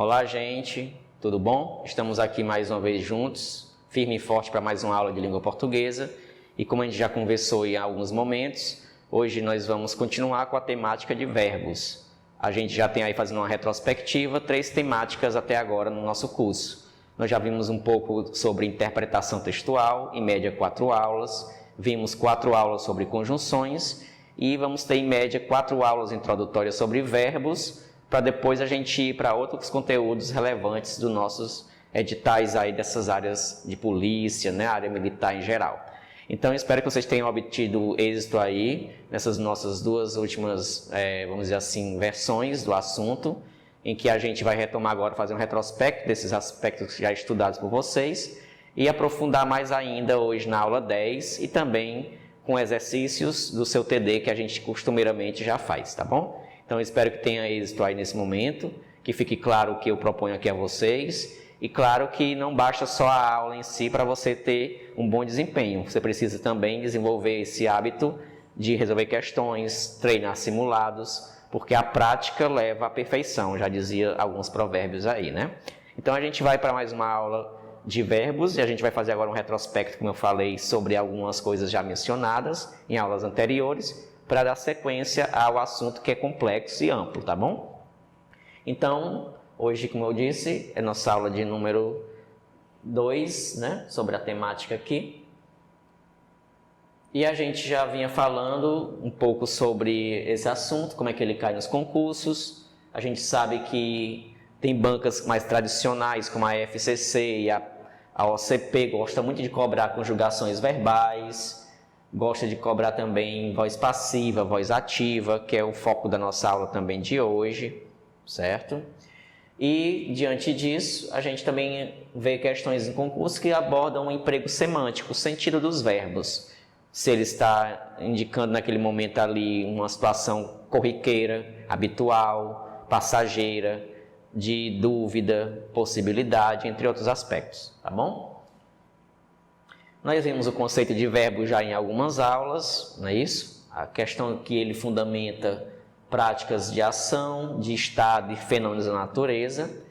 Olá, gente, tudo bom? Estamos aqui mais uma vez juntos, firme e forte para mais uma aula de língua portuguesa. E como a gente já conversou em alguns momentos, hoje nós vamos continuar com a temática de verbos. A gente já tem aí, fazendo uma retrospectiva, 3 temáticas até agora no nosso curso. Nós já vimos um pouco sobre interpretação textual, em média 4 aulas. Vimos 4 aulas sobre conjunções e vamos ter em média 4 aulas introdutórias sobre verbos, para depois a gente ir para outros conteúdos relevantes dos nossos editais aí dessas áreas de polícia, né, área militar em geral. Então, eu espero que vocês tenham obtido êxito aí nessas nossas 2 últimas, vamos dizer assim, versões do assunto, em que a gente vai retomar agora, fazer um retrospecto desses aspectos já estudados por vocês e aprofundar mais ainda hoje na aula 10 e também com exercícios do seu TD que a gente costumeiramente já faz, tá bom? Então, eu espero que tenha êxito aí nesse momento, que fique claro o que eu proponho aqui a vocês. E claro que não basta só a aula em si para você ter um bom desempenho. Você precisa também desenvolver esse hábito de resolver questões, treinar simulados, porque a prática leva à perfeição, já dizia alguns provérbios aí, né? Então, a gente vai para mais uma aula de verbos e a gente vai fazer agora um retrospecto, como eu falei, sobre algumas coisas já mencionadas em aulas anteriores, para dar sequência ao assunto que é complexo e amplo, tá bom? Então, hoje, como eu disse, é nossa aula de número 2, né, sobre a temática aqui. E a gente já vinha falando um pouco sobre esse assunto, como é que ele cai nos concursos. A gente sabe que tem bancas mais tradicionais, como a FCC e a OCP, gosta muito de cobrar conjugações verbais, gosta de cobrar também voz passiva, voz ativa, que é o foco da nossa aula também de hoje, certo? E, diante disso, a gente também vê questões em concurso que abordam o emprego semântico, o sentido dos verbos. Se ele está indicando naquele momento ali uma situação corriqueira, habitual, passageira, de dúvida, possibilidade, entre outros aspectos, tá bom? Nós vimos o conceito de verbo já em algumas aulas, não é isso? A questão que ele fundamenta práticas de ação, de estado e fenômenos da natureza.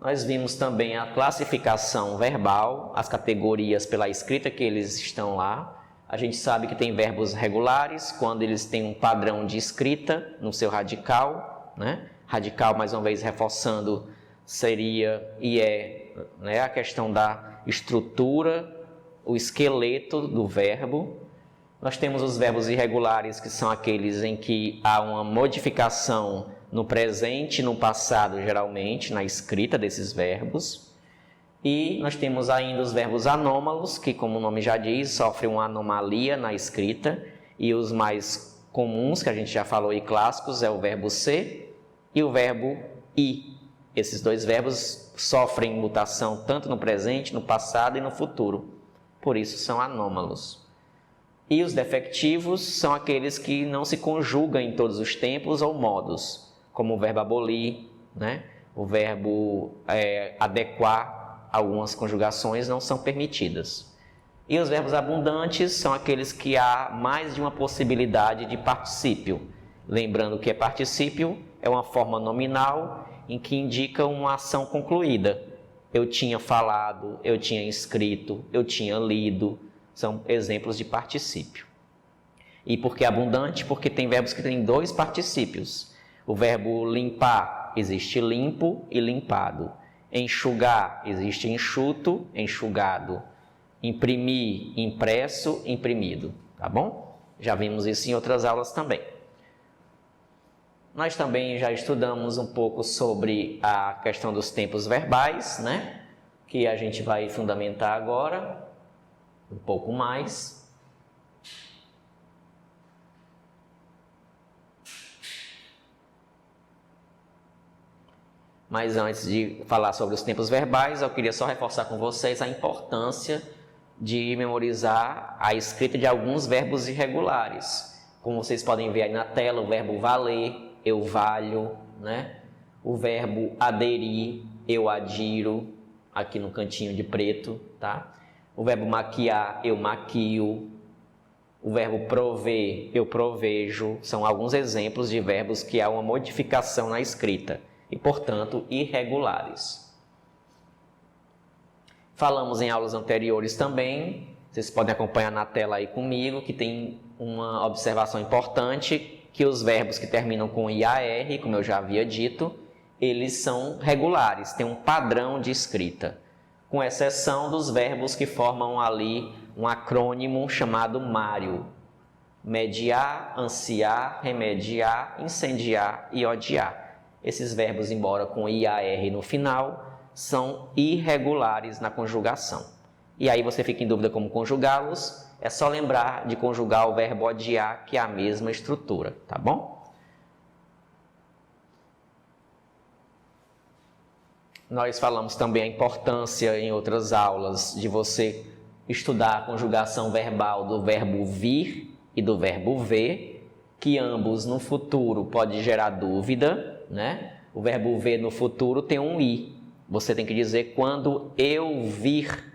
Nós vimos também a classificação verbal, as categorias pela escrita que eles estão lá. A gente sabe que tem verbos regulares, quando eles têm um padrão de escrita no seu radical, né? Radical, mais uma vez, reforçando, seria e é, né, a questão da estrutura, o esqueleto do verbo. Nós temos os verbos irregulares, que são aqueles em que há uma modificação no presente e no passado, geralmente, na escrita desses verbos. E nós temos ainda os verbos anômalos, que, como o nome já diz, sofrem uma anomalia na escrita. E os mais comuns, que a gente já falou, e clássicos, é o verbo ser e o verbo ir. Esses 2 verbos sofrem mutação tanto no presente, no passado e no futuro. Por isso são anômalos. E os defectivos são aqueles que não se conjugam em todos os tempos ou modos, como o verbo abolir, né? O verbo adequar, algumas conjugações não são permitidas. E os verbos abundantes são aqueles que há mais de uma possibilidade de particípio. Lembrando que particípio é uma forma nominal em que indica uma ação concluída. Eu tinha falado, eu tinha escrito, eu tinha lido. São exemplos de particípio. E por que abundante? Porque tem verbos que têm 2 particípios. O verbo limpar, existe limpo e limpado. Enxugar, existe enxuto, enxugado. Imprimir, impresso, imprimido. Tá bom? Já vimos isso em outras aulas também. Nós também já estudamos um pouco sobre a questão dos tempos verbais, né? Que a gente vai fundamentar agora um pouco mais. Mas antes de falar sobre os tempos verbais, eu queria só reforçar com vocês a importância de memorizar a escrita de alguns verbos irregulares. Como vocês podem ver aí na tela, o verbo valer, eu valho, né? O verbo aderir, eu adiro, aqui no cantinho de preto, tá? O verbo maquiar, eu maquio. O verbo prover, eu provejo. São alguns exemplos de verbos que há uma modificação na escrita. e, portanto, irregulares. Falamos em aulas anteriores também, vocês podem acompanhar na tela aí comigo, que tem uma observação importante, que os verbos que terminam com IAR, como eu já havia dito, eles são regulares, têm um padrão de escrita, com exceção dos verbos que formam ali um acrônimo chamado MARIO: mediar, ansiar, remediar, incendiar e odiar. Esses verbos, embora com IAR no final, são irregulares na conjugação. E aí você fica em dúvida como conjugá-los, é só lembrar de conjugar o verbo odiar, que é a mesma estrutura, tá bom? Nós falamos também a importância em outras aulas de você estudar a conjugação verbal do verbo vir e do verbo ver, que ambos no futuro pode gerar dúvida, né? O verbo ver no futuro tem um i. Você tem que dizer quando eu vir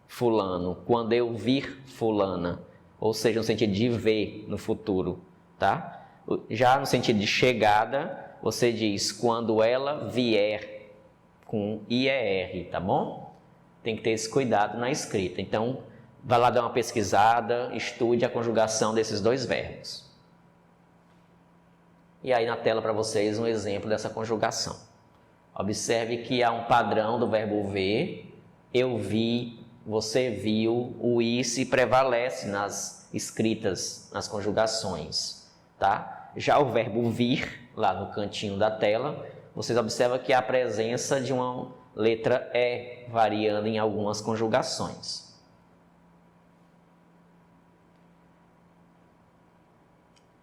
fulano, quando eu vir fulana, ou seja, no sentido de ver no futuro, tá? Já no sentido de chegada, você diz quando ela vier, com IER, tá bom? Tem que ter esse cuidado na escrita. Então, vai lá dar uma pesquisada, estude a conjugação desses dois verbos. E aí na tela para vocês um exemplo dessa conjugação. Observe que há um padrão do verbo ver, eu vi, você viu, o i se prevalece nas escritas, nas conjugações, tá? Já o verbo vir, lá no cantinho da tela, vocês observam que há a presença de uma letra E variando em algumas conjugações.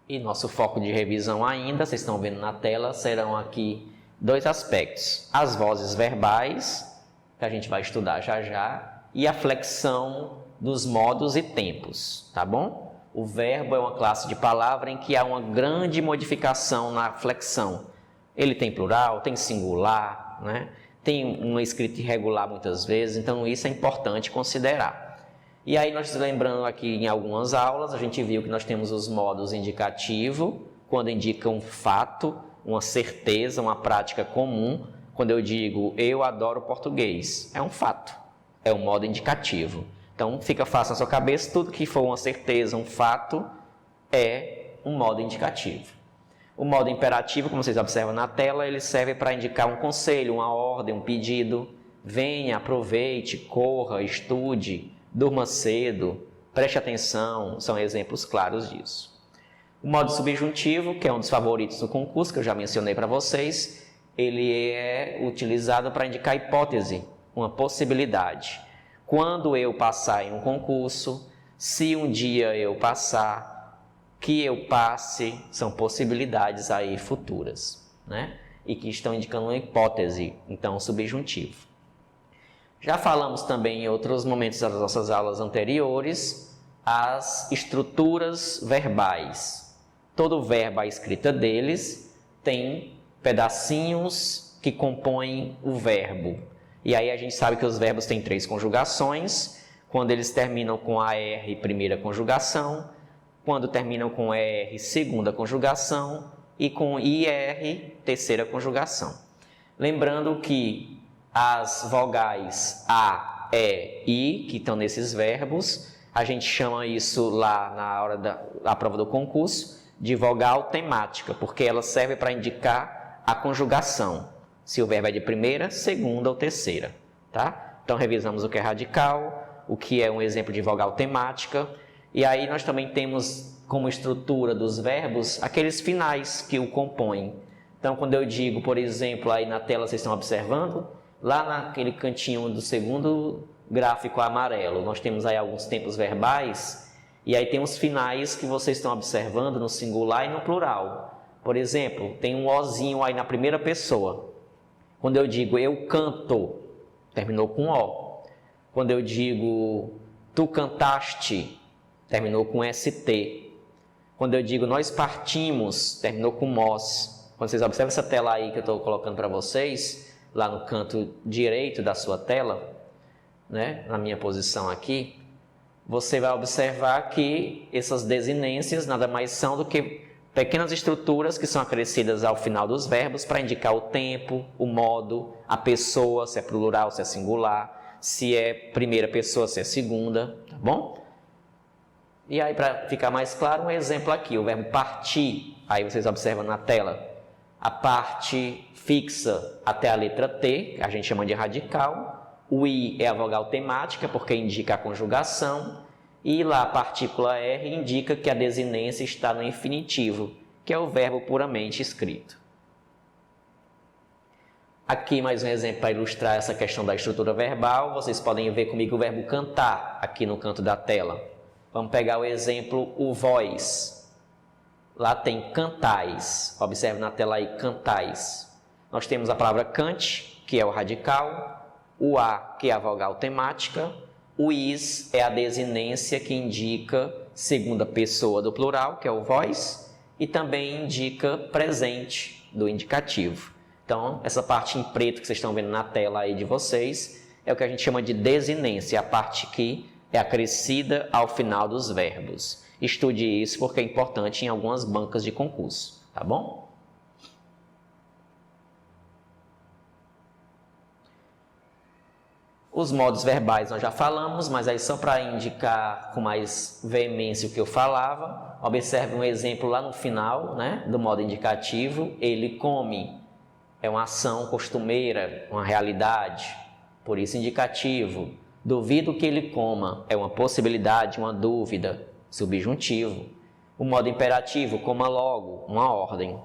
E nosso foco de revisão ainda, vocês estão vendo na tela, serão aqui dois aspectos: as vozes verbais, que a gente vai estudar já já, e a flexão dos modos e tempos, tá bom? O verbo é uma classe de palavra em que há uma grande modificação na flexão. Ele tem plural, tem singular, né? Tem uma escrita irregular muitas vezes, então isso é importante considerar. E aí nós lembrando aqui em algumas aulas, a gente viu que nós temos os modos indicativo, quando indica um fato, uma certeza, uma prática comum. Quando eu digo eu adoro português, é um fato, é um modo indicativo. Então fica fácil na sua cabeça, tudo que for uma certeza, um fato, é um modo indicativo. O modo imperativo, como vocês observam na tela, ele serve para indicar um conselho, uma ordem, um pedido. Venha, aproveite, corra, estude, durma cedo, preste atenção, são exemplos claros disso. O modo subjuntivo, que é um dos favoritos do concurso, que eu já mencionei para vocês, ele é utilizado para indicar hipótese, uma possibilidade. Quando eu passar em um concurso, se um dia eu passar, que eu passe, são possibilidades aí futuras, né? E que estão indicando uma hipótese, então subjuntivo. Já falamos também em outros momentos das nossas aulas anteriores, as estruturas verbais. Todo verbo, a escrita deles, tem pedacinhos que compõem o verbo. E aí a gente sabe que os verbos têm 3 conjugações, quando eles terminam com AR, primeira conjugação, quando terminam com ER, segunda conjugação, e com IR, terceira conjugação. Lembrando que as vogais A, E, I, que estão nesses verbos, a gente chama isso lá na hora da prova do concurso de vogal temática, porque ela serve para indicar a conjugação, se o verbo é de primeira, segunda ou terceira, tá? Então revisamos o que é radical, o que é um exemplo de vogal temática, e aí nós também temos como estrutura dos verbos aqueles finais que o compõem. Então quando eu digo, por exemplo, aí na tela vocês estão observando, lá naquele cantinho do segundo gráfico amarelo, nós temos aí alguns tempos verbais, e aí tem os finais que vocês estão observando no singular e no plural. Por exemplo, tem um ozinho aí na primeira pessoa. Quando eu digo eu canto, terminou com O. Quando eu digo tu cantaste, terminou com ST. Quando eu digo nós partimos, terminou com MOS. Quando vocês observam essa tela aí que eu estou colocando para vocês, lá no canto direito da sua tela, né, na minha posição aqui, você vai observar que essas desinências nada mais são do que Pequenas estruturas que são acrescidas ao final dos verbos para indicar o tempo, o modo, a pessoa, se é plural, se é singular, se é primeira pessoa, se é segunda, tá bom? E aí, para ficar mais claro, um exemplo aqui, o verbo partir, aí vocês observam na tela, a parte fixa até a letra T, que a gente chama de radical, o I é a vogal temática, porque indica a conjugação, e lá a partícula R indica que a desinência está no infinitivo, que é o verbo puramente escrito. Aqui mais um exemplo para ilustrar essa questão da estrutura verbal, vocês podem ver comigo o verbo cantar, aqui no canto da tela. Vamos pegar o exemplo, o voz. Lá tem cantais, observe na tela aí, cantais. Nós temos a palavra cante, que é o radical, o A, que é a vogal temática, o is é a desinência que indica segunda pessoa do plural, que é o voz, e também indica presente do indicativo. Então, essa parte em preto que vocês estão vendo na tela aí de vocês é o que a gente chama de desinência, a parte que é acrescida ao final dos verbos. Estude isso porque é importante em algumas bancas de concurso, tá bom? Os modos verbais nós já falamos, mas aí só para indicar com mais veemência o que eu falava, observe um exemplo lá no final, né, do modo indicativo, ele come, é uma ação costumeira, uma realidade, por isso indicativo. Duvido que ele coma, é uma possibilidade, uma dúvida, subjuntivo. O modo imperativo, coma logo, uma ordem.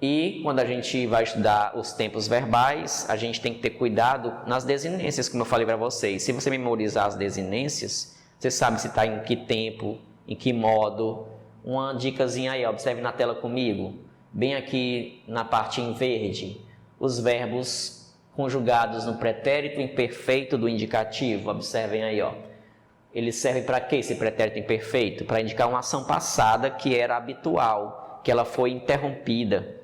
E quando a gente vai estudar os tempos verbais, a gente tem que ter cuidado nas desinências, como eu falei para vocês. Se você memorizar as desinências, você sabe se está em que tempo, em que modo. Uma dicasinha aí, observe na tela comigo. Bem aqui na parte em verde, os verbos conjugados no pretérito imperfeito do indicativo. Observem aí, ó. Ele serve para quê, esse pretérito imperfeito? Para indicar uma ação passada que era habitual, que ela foi interrompida,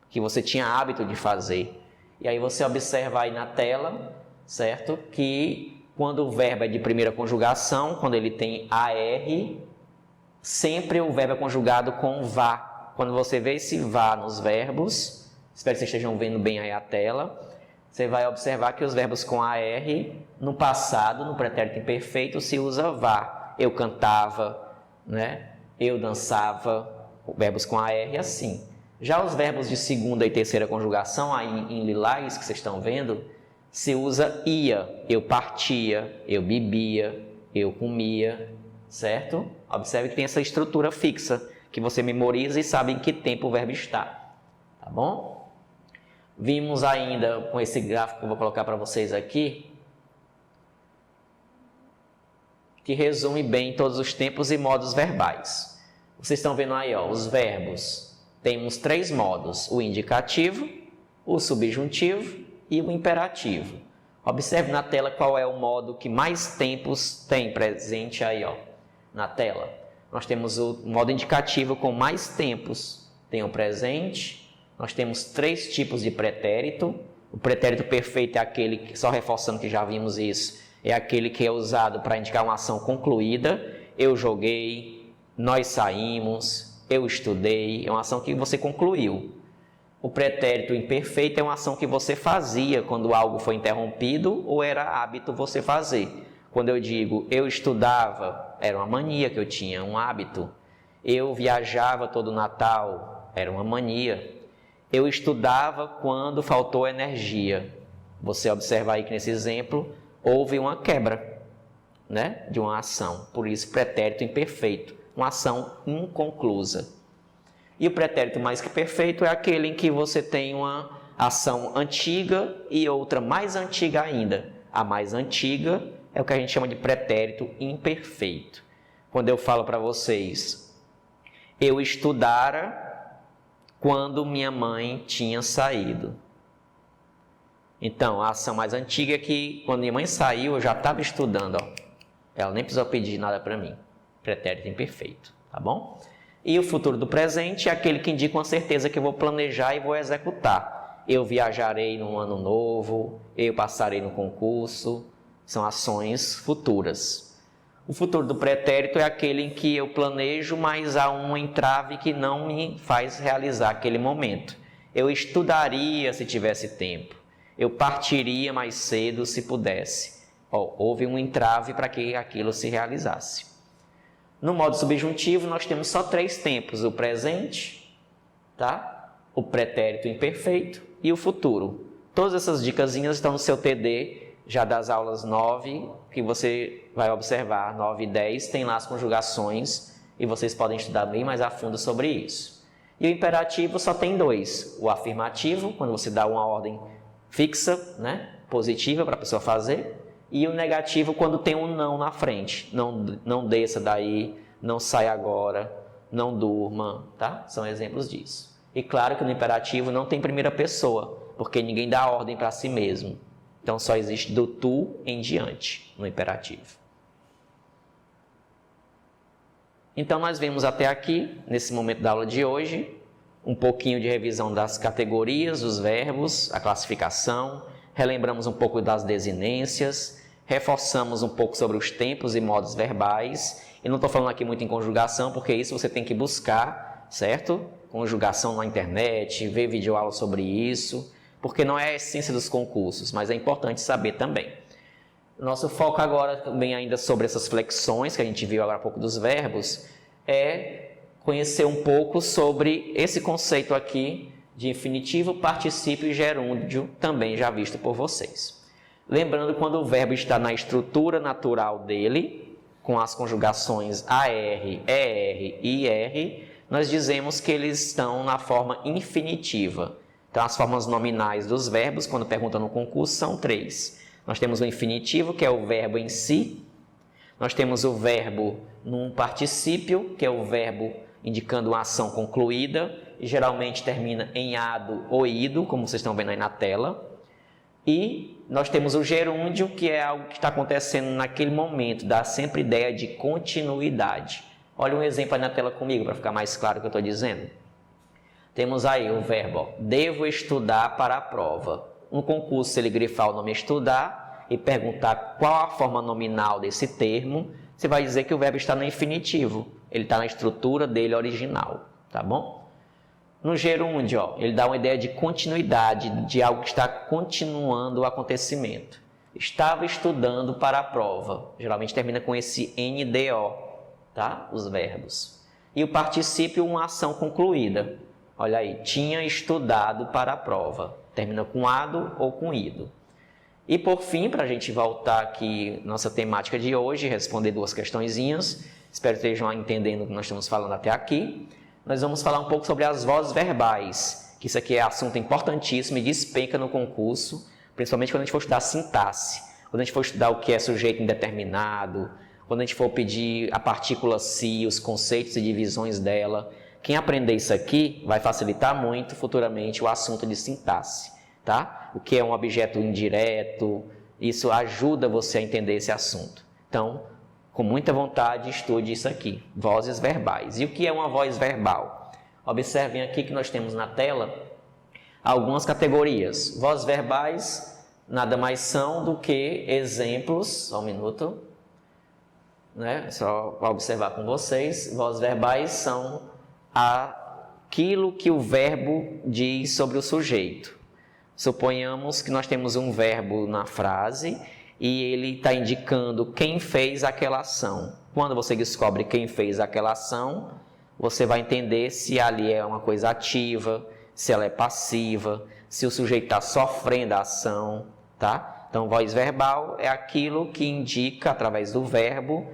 que você tinha hábito de fazer. E aí você observa aí na tela, certo? Que quando o verbo é de primeira conjugação, quando ele tem AR, sempre o verbo é conjugado com vá. Quando você vê esse vá nos verbos, espero que vocês estejam vendo bem aí a tela, você vai observar que os verbos com AR, no passado, no pretérito imperfeito, se usa vá. Eu cantava, né? Eu dançava, verbos com AR assim. Já os verbos de segunda e terceira conjugação, aí em lilás, que vocês estão vendo, se usa ia. Eu partia, eu bebia, eu comia, certo? Observe que tem essa estrutura fixa, que você memoriza e sabe em que tempo o verbo está. Tá bom? Vimos ainda, com esse gráfico que eu vou colocar para vocês aqui, que resume bem todos os tempos e modos verbais. Vocês estão vendo aí, ó, os verbos. Temos 3 modos, o indicativo, o subjuntivo e o imperativo. Observe na tela qual é o modo que mais tempos tem presente aí, ó, na tela. Nós temos o modo indicativo com mais tempos. Tem o presente, nós temos 3 tipos de pretérito. O pretérito perfeito é aquele, que, só reforçando que já vimos isso, é aquele que é usado para indicar uma ação concluída. Eu joguei, nós saímos, eu estudei, é uma ação que você concluiu. O pretérito imperfeito é uma ação que você fazia quando algo foi interrompido ou era hábito você fazer. Quando eu digo eu estudava, era uma mania que eu tinha, um hábito. Eu viajava todo Natal, era uma mania. Eu estudava quando faltou energia. Você observa aí que nesse exemplo houve uma quebra, né, de uma ação. Por isso, pretérito imperfeito. Uma ação inconclusa. E o pretérito mais que perfeito é aquele em que você tem uma ação antiga e outra mais antiga ainda. A mais antiga é o que a gente chama de pretérito imperfeito. Quando eu falo para vocês, eu estudara quando minha mãe tinha saído. Então, a ação mais antiga é que quando minha mãe saiu, eu já estava estudando. Ó. Ela nem precisou pedir nada para mim. Pretérito imperfeito, tá bom? E o futuro do presente é aquele que indica uma certeza que eu vou planejar e vou executar. Eu viajarei no ano novo, eu passarei no concurso, são ações futuras. O futuro do pretérito é aquele em que eu planejo, mas há um entrave que não me faz realizar aquele momento. Eu estudaria se tivesse tempo. Eu partiria mais cedo se pudesse. Houve um entrave para que aquilo se realizasse. No modo subjuntivo, nós temos só 3 tempos: o presente, tá? O pretérito imperfeito e o futuro. Todas essas dicasinhas estão no seu TD, já das aulas 9, que você vai observar, 9 e 10, tem lá as conjugações e vocês podem estudar bem mais a fundo sobre isso. E o imperativo só tem 2, o afirmativo, quando você dá uma ordem fixa, né, positiva para a pessoa fazer, e o negativo quando tem um não na frente. Não desça daí, não saia agora, não durma, tá? São exemplos disso. E claro que no imperativo não tem primeira pessoa, porque ninguém dá ordem para si mesmo. Então só existe do tu em diante no imperativo. Então nós vemos até aqui, nesse momento da aula de hoje, um pouquinho de revisão das categorias, dos verbos, a classificação, relembramos um pouco das desinências, reforçamos um pouco sobre os tempos e modos verbais. E não estou falando aqui muito em conjugação, porque isso você tem que buscar, certo? Conjugação na internet, ver videoaula sobre isso, porque não é a essência dos concursos, mas é importante saber também. Nosso foco agora, também ainda sobre essas flexões, que a gente viu agora há pouco dos verbos, é conhecer um pouco sobre esse conceito aqui de infinitivo, particípio e gerúndio, também já visto por vocês. Lembrando, quando o verbo está na estrutura natural dele, com as conjugações AR, ER e IR, nós dizemos que eles estão na forma infinitiva. Então, as formas nominais dos verbos, quando perguntam no concurso, são 3. Nós temos o infinitivo, que é o verbo em si. Nós temos o verbo num particípio, que é o verbo indicando uma ação concluída, e geralmente termina em ado ou ido, como vocês estão vendo aí na tela. E nós temos o gerúndio, que é algo que está acontecendo naquele momento, dá sempre ideia de continuidade. Olha um exemplo aí na tela comigo, para ficar mais claro o que eu estou dizendo. Temos aí o verbo, devo estudar para a prova. No concurso, se ele grifar o nome estudar e perguntar qual a forma nominal desse termo, você vai dizer que o verbo está no infinitivo. Ele está na estrutura dele original, tá bom? No gerúndio, ele dá uma ideia de continuidade, de algo que está continuando o acontecimento. Estava estudando para a prova. Geralmente termina com esse NDO, tá? Os verbos. E o particípio, uma ação concluída. Olha aí, tinha estudado para a prova. Termina com ado ou com ido. E por fim, para a gente voltar aqui nossa temática de hoje, responder 2 questõezinhas, espero que estejam entendendo o que nós estamos falando até aqui. Nós vamos falar um pouco sobre as vozes verbais, que isso aqui é assunto importantíssimo e despenca no concurso, principalmente quando a gente for estudar sintaxe, quando a gente for estudar o que é sujeito indeterminado, quando a gente for pedir a partícula si, os conceitos e divisões dela. Quem aprender isso aqui vai facilitar muito futuramente o assunto de sintaxe, tá? O que é um objeto indireto, isso ajuda você a entender esse assunto. Então, com muita vontade, estude isso aqui, vozes verbais. E o que é uma voz verbal? Observem aqui que nós temos na tela algumas categorias. Vozes verbais nada mais são do que exemplos, só um minuto, né? Só para observar com vocês, vozes verbais são aquilo que o verbo diz sobre o sujeito. Suponhamos que nós temos um verbo na frase e ele está indicando quem fez aquela ação. Quando você descobre quem fez aquela ação, você vai entender se ali é uma coisa ativa, se ela é passiva, se o sujeito está sofrendo a ação, tá? Então, voz verbal é aquilo que indica, através do verbo,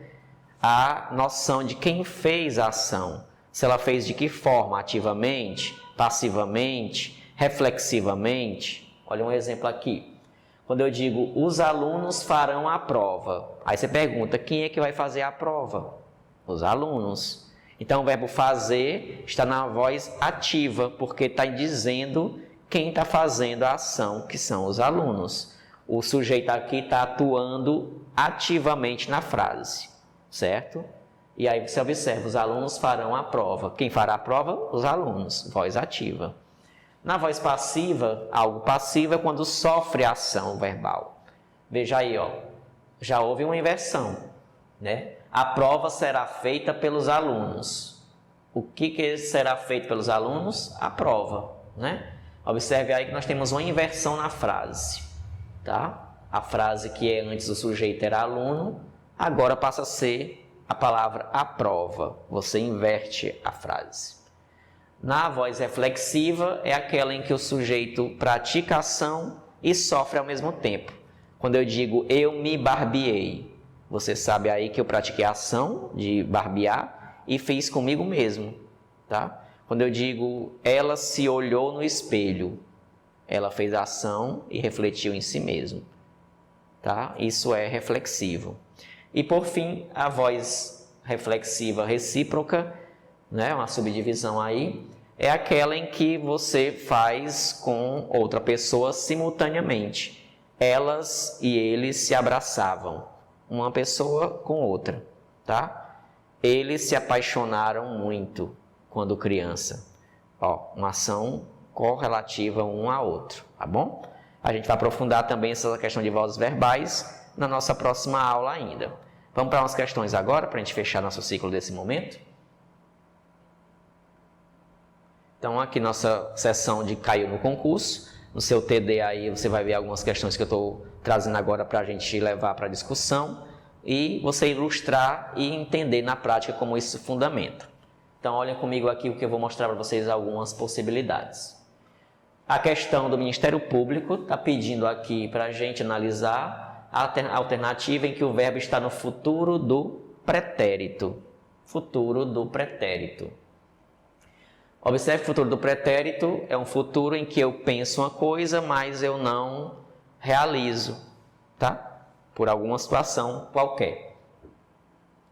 a noção de quem fez a ação. Se ela fez de que forma? Ativamente, passivamente, reflexivamente. Olha um exemplo aqui. Quando eu digo, os alunos farão a prova. Aí você pergunta, quem é que vai fazer a prova? Os alunos. Então, o verbo fazer está na voz ativa, porque está dizendo quem está fazendo a ação, que são os alunos. O sujeito aqui está atuando ativamente na frase, certo? E aí você observa, os alunos farão a prova. Quem fará a prova? Os alunos, voz ativa. Na voz passiva, algo passivo é quando sofre a ação verbal. Veja aí, ó, já houve uma inversão, né? A prova será feita pelos alunos. O que será feito pelos alunos? A prova, né? Observe aí que nós temos uma inversão na frase, tá? A frase que antes o sujeito era aluno, agora passa a ser a palavra a prova. Você inverte a frase. Na voz reflexiva é aquela em que o sujeito pratica a ação e sofre ao mesmo tempo. Quando eu digo eu me barbeei, você sabe aí que eu pratiquei a ação de barbear e fiz comigo mesmo, tá? Quando eu digo ela se olhou no espelho, ela fez a ação e refletiu em si mesmo, tá? Isso é reflexivo. E por fim, a voz reflexiva recíproca, né? Uma subdivisão aí, é aquela em que você faz com outra pessoa simultaneamente. Elas e eles se abraçavam, uma pessoa com outra, tá? Eles se apaixonaram muito quando criança. Ó, uma ação correlativa um a outro, tá bom? A gente vai aprofundar também essa questão de vozes verbais na nossa próxima aula ainda. Vamos para umas questões agora, para a gente fechar nosso ciclo desse momento? Então, aqui nossa sessão de Caiu no Concurso. No seu TD aí você vai ver algumas questões que eu estou trazendo agora para a gente levar para a discussão e você ilustrar e entender na prática como isso fundamenta. Então, olhem comigo aqui o que eu vou mostrar para vocês algumas possibilidades. A questão do Ministério Público está pedindo aqui para a gente analisar a alternativa em que o verbo está no futuro do pretérito. Futuro do pretérito. Observe o futuro do pretérito é um futuro em que eu penso uma coisa, mas eu não realizo, tá? Por alguma situação qualquer.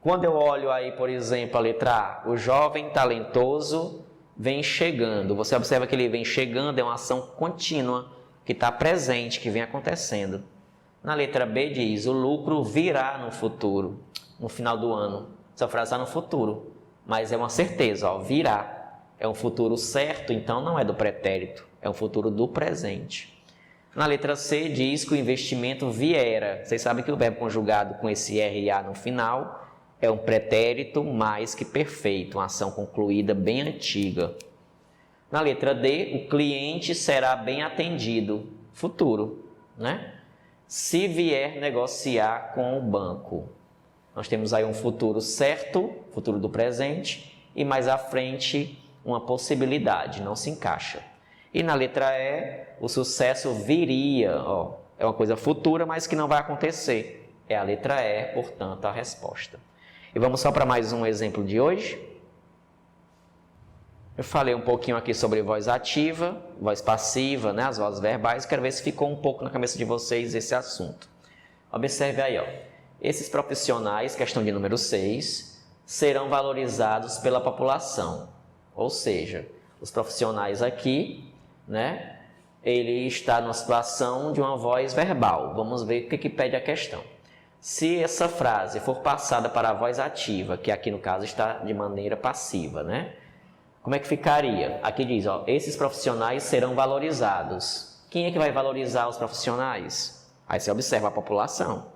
Quando eu olho aí, por exemplo, a letra A, o jovem talentoso vem chegando. Você observa que ele vem chegando, é uma ação contínua, que está presente, que vem acontecendo. Na letra B diz, o lucro virá no futuro, no final do ano. Essa frase está no futuro, mas é uma certeza, ó, virá. É um futuro certo, então não é do pretérito, é um futuro do presente. Na letra C diz que o investimento viera. Vocês sabem que o verbo conjugado com esse RA no final é um pretérito mais que perfeito, uma ação concluída bem antiga. Na letra D, o cliente será bem atendido, futuro, né? Se vier negociar com o banco. Nós temos aí um futuro certo, futuro do presente, e mais à frente uma possibilidade, não se encaixa. E na letra E, o sucesso viria, ó, é uma coisa futura, mas que não vai acontecer. É a letra E, portanto, a resposta. E vamos só para mais um exemplo de hoje. Eu falei um pouquinho aqui sobre voz ativa, voz passiva, né, as vozes verbais. Quero ver se ficou um pouco na cabeça de vocês esse assunto. Observe aí, ó. Esses profissionais, questão de número 6, serão valorizados pela população. Ou seja, os profissionais aqui, né, ele está numa situação de uma voz verbal. Vamos ver o que pede a questão. Se essa frase for passada para a voz ativa, que aqui no caso está de maneira passiva, né? Como é que ficaria? Aqui diz, ó, esses profissionais serão valorizados. Quem é que vai valorizar os profissionais? Aí você observa a população.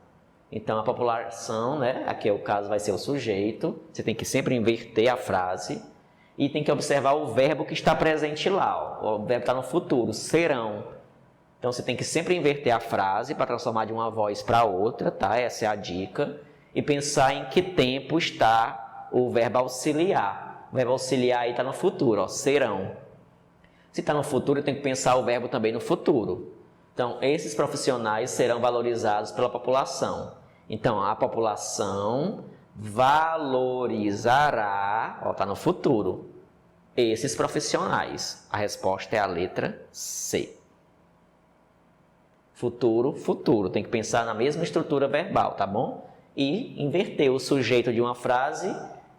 Então a população, né? Aqui é o caso, vai ser o sujeito. Você tem que sempre inverter a frase e tem que observar o verbo que está presente lá. Ó. O verbo está no futuro, serão. Então, você tem que sempre inverter a frase para transformar de uma voz para outra, tá? Essa é a dica. E pensar em que tempo está o verbo auxiliar. O verbo auxiliar aí está no futuro, ó, serão. Se está no futuro, eu tenho que pensar o verbo também no futuro. Então, esses profissionais serão valorizados pela população. Então, a população valorizará, ó, está no futuro, esses profissionais. A resposta é a letra C. Futuro, futuro. Tem que pensar na mesma estrutura verbal, tá bom? E inverter o sujeito de uma frase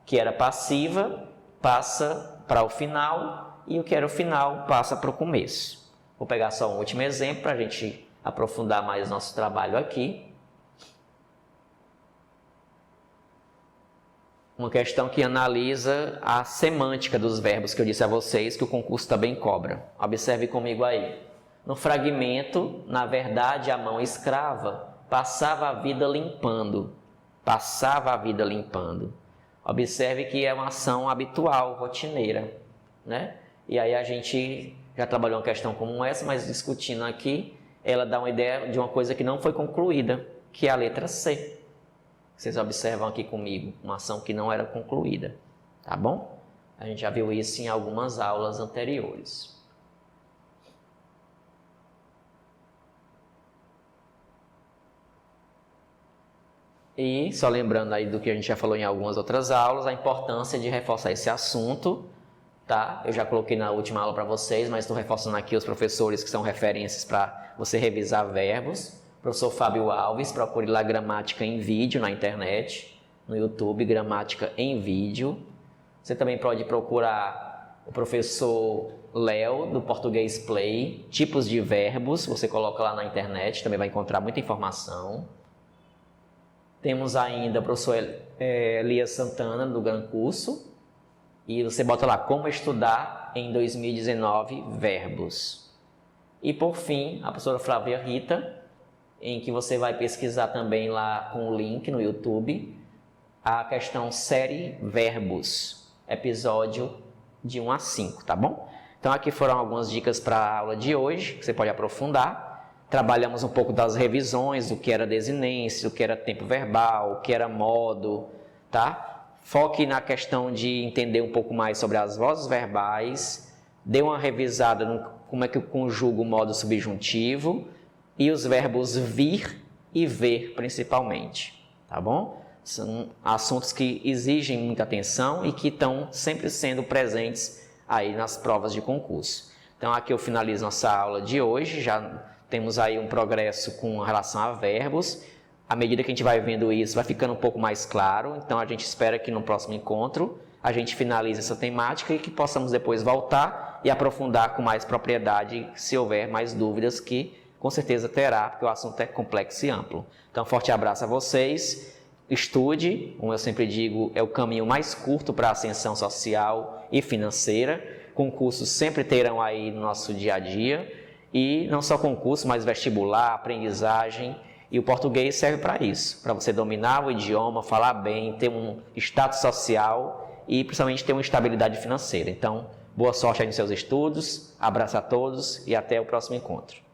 que era passiva, passa para o final, e o que era o final passa para o começo. Vou pegar só um último exemplo para a gente aprofundar mais nosso trabalho aqui. Uma questão que analisa a semântica dos verbos que eu disse a vocês que o concurso também cobra. Observe comigo aí. No fragmento, na verdade, a mão escrava passava a vida limpando. passava a vida limpando. Observe que é uma ação habitual, rotineira, né? E aí a gente já trabalhou uma questão como essa, mas discutindo aqui, ela dá uma ideia de uma coisa que não foi concluída, que é a letra C. Vocês observam aqui comigo, uma ação que não era concluída, tá bom? A gente já viu isso em algumas aulas anteriores. E, só lembrando aí do que a gente já falou em algumas outras aulas, a importância de reforçar esse assunto, tá? Eu já coloquei na última aula para vocês, mas estou reforçando aqui os professores que são referências para você revisar verbos. Professor Fábio Alves, procure lá Gramática em Vídeo na internet, no YouTube, Gramática em Vídeo. Você também pode procurar o professor Léo, do Português Play, tipos de verbos, você coloca lá na internet, também vai encontrar muita informação. Temos ainda o professor Elias Santana, do Gran Curso, e você bota lá, como estudar em 2019 verbos. E por fim, a professora Flávia Rita, em que você vai pesquisar também lá com o link no YouTube, a questão série verbos, episódio de 1 a 5, tá bom? Então aqui foram algumas dicas para a aula de hoje, que você pode aprofundar. Trabalhamos um pouco das revisões, do que era desinência, do que era tempo verbal, o que era modo, tá? Foque na questão de entender um pouco mais sobre as vozes verbais, dê uma revisada no como é que eu conjugo o modo subjuntivo e os verbos vir e ver, principalmente, tá bom? São assuntos que exigem muita atenção e que estão sempre sendo presentes aí nas provas de concurso. Então aqui eu finalizo nossa aula de hoje, já temos aí um progresso com relação a verbos. À medida que a gente vai vendo isso, vai ficando um pouco mais claro. Então, a gente espera que no próximo encontro a gente finalize essa temática e que possamos depois voltar e aprofundar com mais propriedade, se houver mais dúvidas, que com certeza terá, porque o assunto é complexo e amplo. Então, forte abraço a vocês. Estude, como eu sempre digo, é o caminho mais curto para a ascensão social e financeira. Concursos sempre terão aí no nosso dia a dia. E não só concurso, mas vestibular, aprendizagem, e o português serve para isso, para você dominar o idioma, falar bem, ter um status social e principalmente ter uma estabilidade financeira. Então, boa sorte aí nos seus estudos, abraço a todos e até o próximo encontro.